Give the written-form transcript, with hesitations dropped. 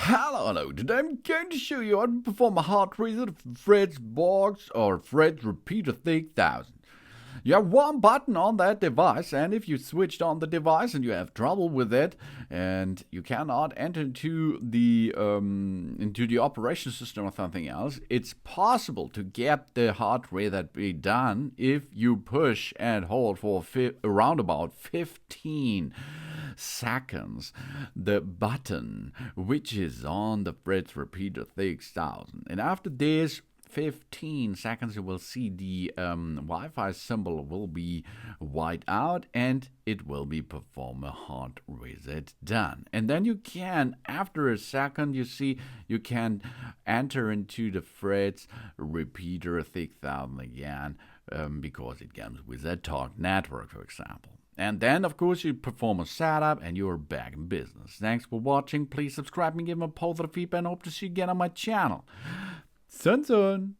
Hello. Today I'm going to show you how to perform a hard reset Fritz box or Fritz Repeater 3000. You have one button on that device, and if you switched on the device and you have trouble with it, and you cannot enter into the operation system or something else, it's possible to get the hard reset be done if you push and hold for around about 15 seconds the button which is on the Fritz Repeater 3000. And after this 15 seconds, you will see the Wi-Fi symbol will be white out and it will be perform a hard reset done. And then you can, after a second, you can enter into the Fritz Repeater 3000 again because it comes with a talk network, for example. And then, of course, you perform a setup and you're back in business. Thanks for watching. Please subscribe and give me a positive feedback and hope to see you again on my channel. Sun.